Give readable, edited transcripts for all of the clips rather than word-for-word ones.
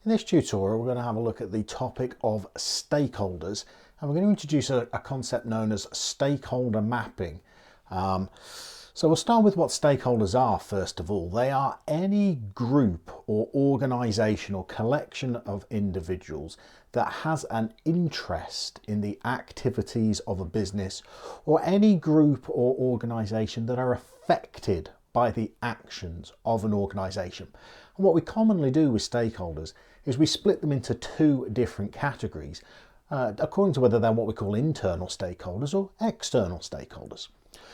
In this tutorial, we're going to have a look at the topic of stakeholders, and we're going to introduce a concept known as stakeholder mapping. So we'll start with what stakeholders are first of all. They are any group or organisation or collection of individuals that has an interest in the activities of a business, or any group or organisation that are affected by the actions of an organisation. And what we commonly do with stakeholders is we split them into two different categories according to whether they're what we call internal stakeholders or external stakeholders.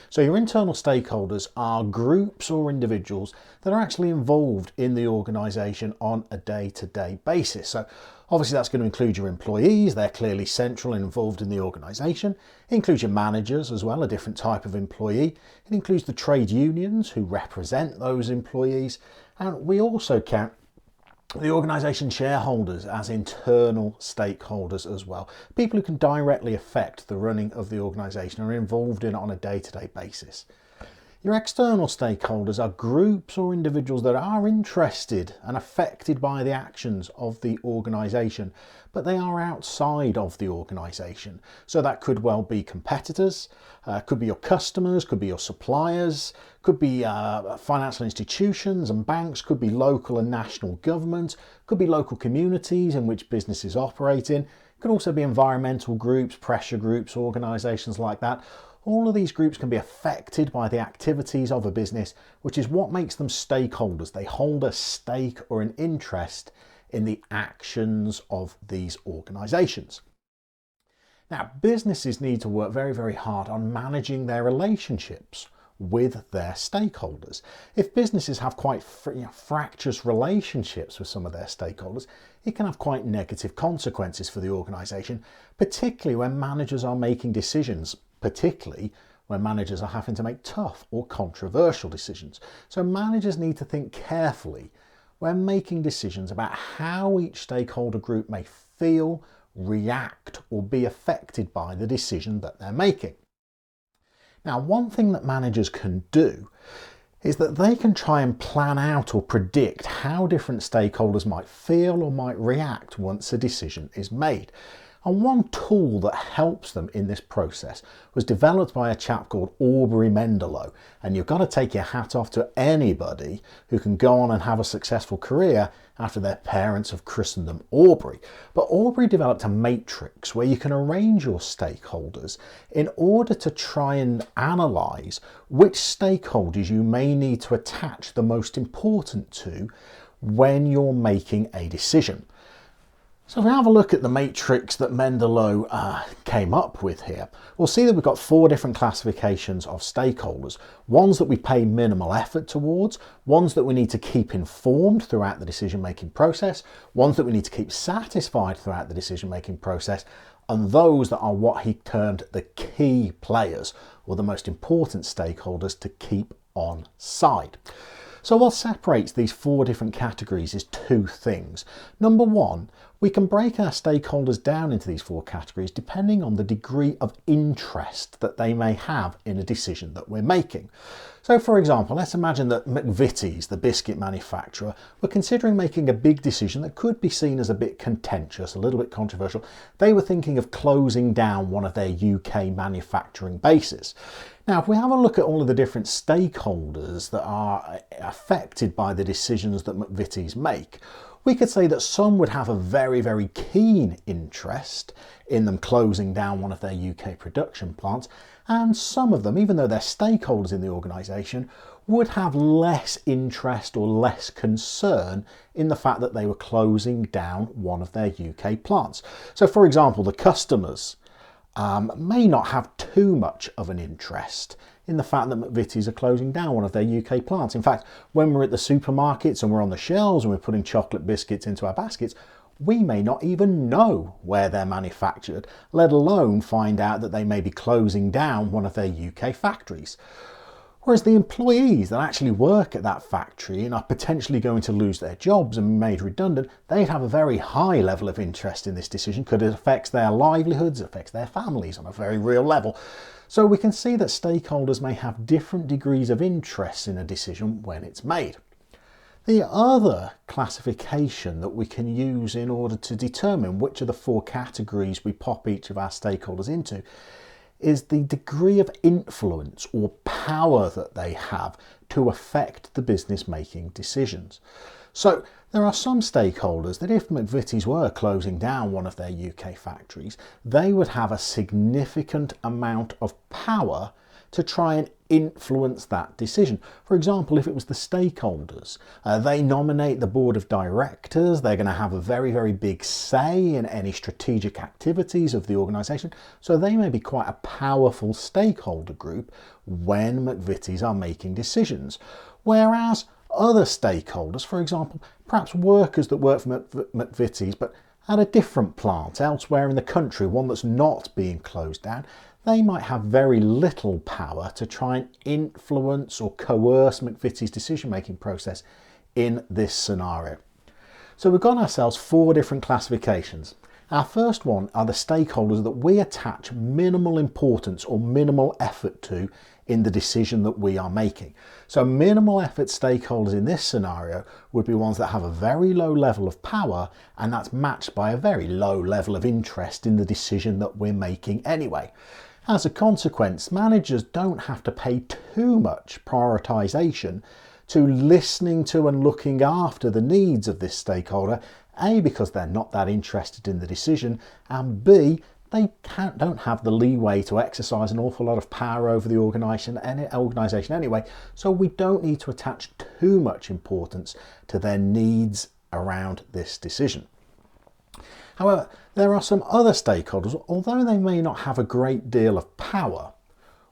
So your internal stakeholders are groups or individuals that are actually involved in the organisation on a day-to-day basis. So obviously that's going to include your employees. They're clearly central and involved in the organisation. It includes your managers as well, a different type of employee. It includes the trade unions who represent those employees. And we also count the organisation shareholders as internal stakeholders as well. People who can directly affect the running of the organisation and are involved in it on a day-to-day basis. Your external stakeholders are groups or individuals that are interested and affected by the actions of the organisation, but they are outside of the organisation. So that could well be competitors, could be your customers, could be your suppliers, could be financial institutions and banks, could be local and national government, could be local communities in which businesses operate in, could also be environmental groups, pressure groups, organisations like that. All of these groups can be affected by the activities of a business, which is what makes them stakeholders. They hold a stake or an interest in the actions of these organisations. Now, businesses need to work very, very hard on managing their relationships with their stakeholders. If businesses have quite fractious relationships with some of their stakeholders, it can have quite negative consequences for the organisation, particularly when managers are making decisions, particularly when managers are having to make tough or controversial decisions. So managers need to think carefully when making decisions about how each stakeholder group may feel, react, or be affected by the decision that they're making. Now, one thing that managers can do is that they can try and plan out or predict how different stakeholders might feel or might react once a decision is made. And one tool that helps them in this process was developed by a chap called Aubrey Mendelow. And you've got to take your hat off to anybody who can go on and have a successful career after their parents have christened them Aubrey. But Aubrey developed a matrix where you can arrange your stakeholders in order to try and analyse which stakeholders you may need to attach the most important to when you're making a decision. So if we have a look at the matrix that Mendelow came up with here, we'll see that we've got four different classifications of stakeholders. Ones that we pay minimal effort towards, ones that we need to keep informed throughout the decision-making process, ones that we need to keep satisfied throughout the decision-making process, and those that are what he termed the key players, or the most important stakeholders to keep on side. So what separates these four different categories is two things. Number one, we can break our stakeholders down into these four categories depending on the degree of interest that they may have in a decision that we're making. So for example, let's imagine that McVitie's, the biscuit manufacturer, were considering making a big decision that could be seen as a bit contentious, a little bit controversial. They were thinking of closing down one of their UK manufacturing bases. Now, if we have a look at all of the different stakeholders that are affected by the decisions that McVitie's make, we could say that some would have a very, very keen interest in them closing down one of their UK production plants, and some of them, even though they're stakeholders in the organisation, would have less interest or less concern in the fact that they were closing down one of their UK plants. So for example, the customers may not have too much of an interest in the fact that McVitie's are closing down one of their UK plants. In fact, when we're at the supermarkets and we're on the shelves and we're putting chocolate biscuits into our baskets, we may not even know where they're manufactured, let alone find out that they may be closing down one of their UK factories. Whereas the employees that actually work at that factory and are potentially going to lose their jobs and be made redundant, they'd have a very high level of interest in this decision because it affects their livelihoods, it affects their families on a very real level. So we can see that stakeholders may have different degrees of interest in a decision when it's made. The other classification that we can use in order to determine which of the four categories we pop each of our stakeholders into is the degree of influence or power that they have to affect the business making decisions. So there are some stakeholders that if McVitie's were closing down one of their UK factories, they would have a significant amount of power to try and influence that decision. For example, if it was the stakeholders, they nominate the board of directors, they're going to have a very, very big say in any strategic activities of the organisation, so they may be quite a powerful stakeholder group when McVitie's are making decisions. Whereas other stakeholders, for example, perhaps workers that work for McVitie's but at a different plant elsewhere in the country, one that's not being closed down, they might have very little power to try and influence or coerce McVitie's decision-making process in this scenario. So we've got ourselves four different classifications. Our first one are the stakeholders that we attach minimal importance or minimal effort to in the decision that we are making. So minimal effort stakeholders in this scenario would be ones that have a very low level of power, and that's matched by a very low level of interest in the decision that we're making anyway. As a consequence, managers don't have to pay too much prioritisation to listening to and looking after the needs of this stakeholder, A, because they're not that interested in the decision, and B, they don't have the leeway to exercise an awful lot of power over the organisation anyway, so we don't need to attach too much importance to their needs around this decision. However, there are some other stakeholders, although they may not have a great deal of power,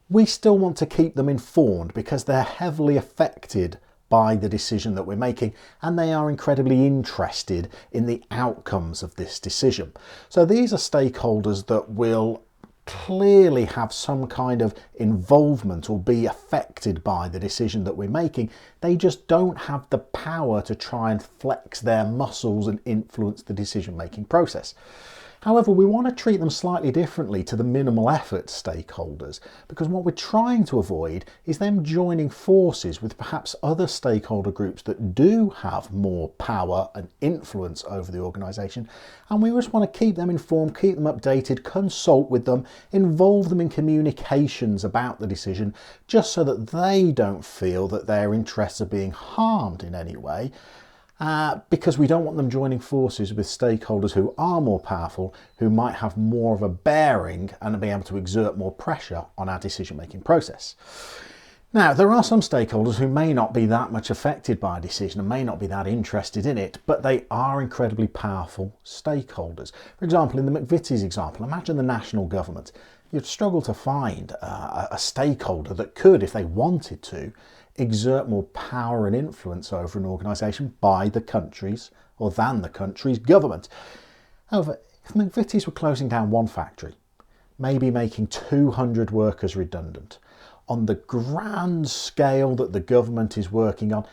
we still want to keep them informed because they're heavily affected by the decision that we're making, and they are incredibly interested in the outcomes of this decision. So these are stakeholders that will clearly have some kind of involvement or be affected by the decision that we're making. They just don't have the power to try and flex their muscles and influence the decision-making process. However, we want to treat them slightly differently to the minimal effort stakeholders, because what we're trying to avoid is them joining forces with perhaps other stakeholder groups that do have more power and influence over the organisation, and we just want to keep them informed, keep them updated, consult with them, involve them in communications about the decision, just so that they don't feel that their interests are being harmed in any way. Because we don't want them joining forces with stakeholders who are more powerful, who might have more of a bearing and be able to exert more pressure on our decision-making process. Now, there are some stakeholders who may not be that much affected by a decision and may not be that interested in it, but they are incredibly powerful stakeholders. For example, in the McVitie's example, imagine the national government. You'd struggle to find a stakeholder that could, if they wanted to, exert more power and influence over an organisation by the country's or than the country's government. However, if McVitie's were closing down one factory, maybe making 200 workers redundant, on the grand scale that the government is working on,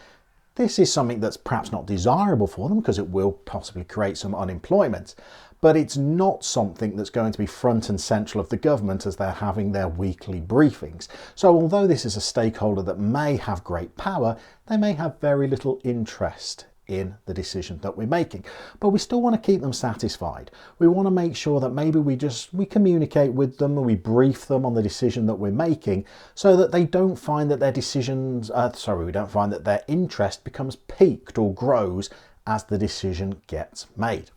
this is something that's perhaps not desirable for them because it will possibly create some unemployment, but it's not something that's going to be front and central of the government as they're having their weekly briefings. So although this is a stakeholder that may have great power, they may have very little interest in the decision that we're making. But we still want to keep them satisfied. We want to make sure that maybe we communicate with them and we brief them on the decision that we're making so that they don't find that we don't find that their interest becomes piqued or grows as the decision gets made.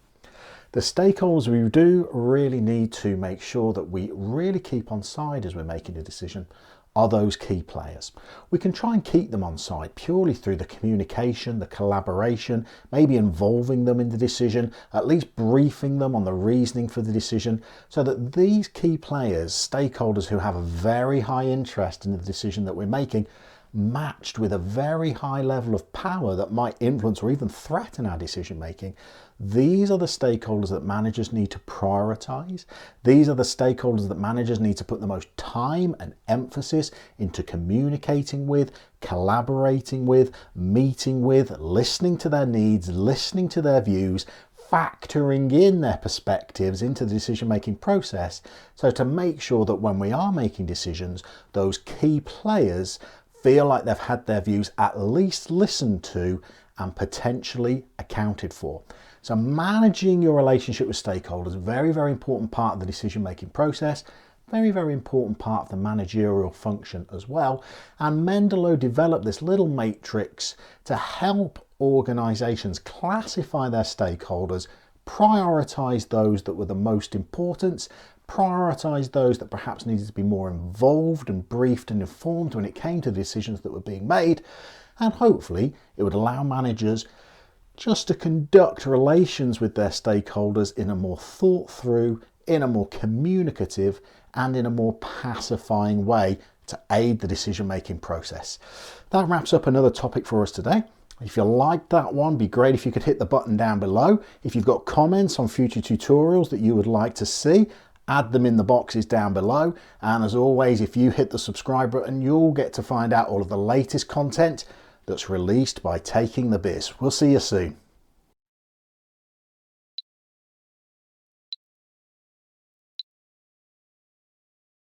The stakeholders we do really need to make sure that we really keep on side as we're making a decision are those key players. We can try and keep them on side purely through the communication, the collaboration, maybe involving them in the decision, at least briefing them on the reasoning for the decision, so that these key players, stakeholders who have a very high interest in the decision that we're making, matched with a very high level of power that might influence or even threaten our decision making, these are the stakeholders that managers need to prioritise. These are the stakeholders that managers need to put the most time and emphasis into communicating with, collaborating with, meeting with, listening to their needs, listening to their views, factoring in their perspectives into the decision-making process, so to make sure that when we are making decisions, those key players feel like they've had their views at least listened to and potentially accounted for. So managing your relationship with stakeholders is a very, very important part of the decision-making process, very, very important part of the managerial function as well. And Mendelow developed this little matrix to help organizations classify their stakeholders, prioritize those that were the most important, prioritize those that perhaps needed to be more involved and briefed and informed when it came to decisions that were being made. And hopefully it would allow managers just to conduct relations with their stakeholders in a more thought through, in a more communicative, and in a more pacifying way to aid the decision-making process. That wraps up another topic for us today. If you liked that one, it'd be great if you could hit the button down below. If you've got comments on future tutorials that you would like to see, add them in the boxes down below. And as always, if you hit the subscribe button, you'll get to find out all of the latest content that's released by Taking the Biz. We'll see you soon.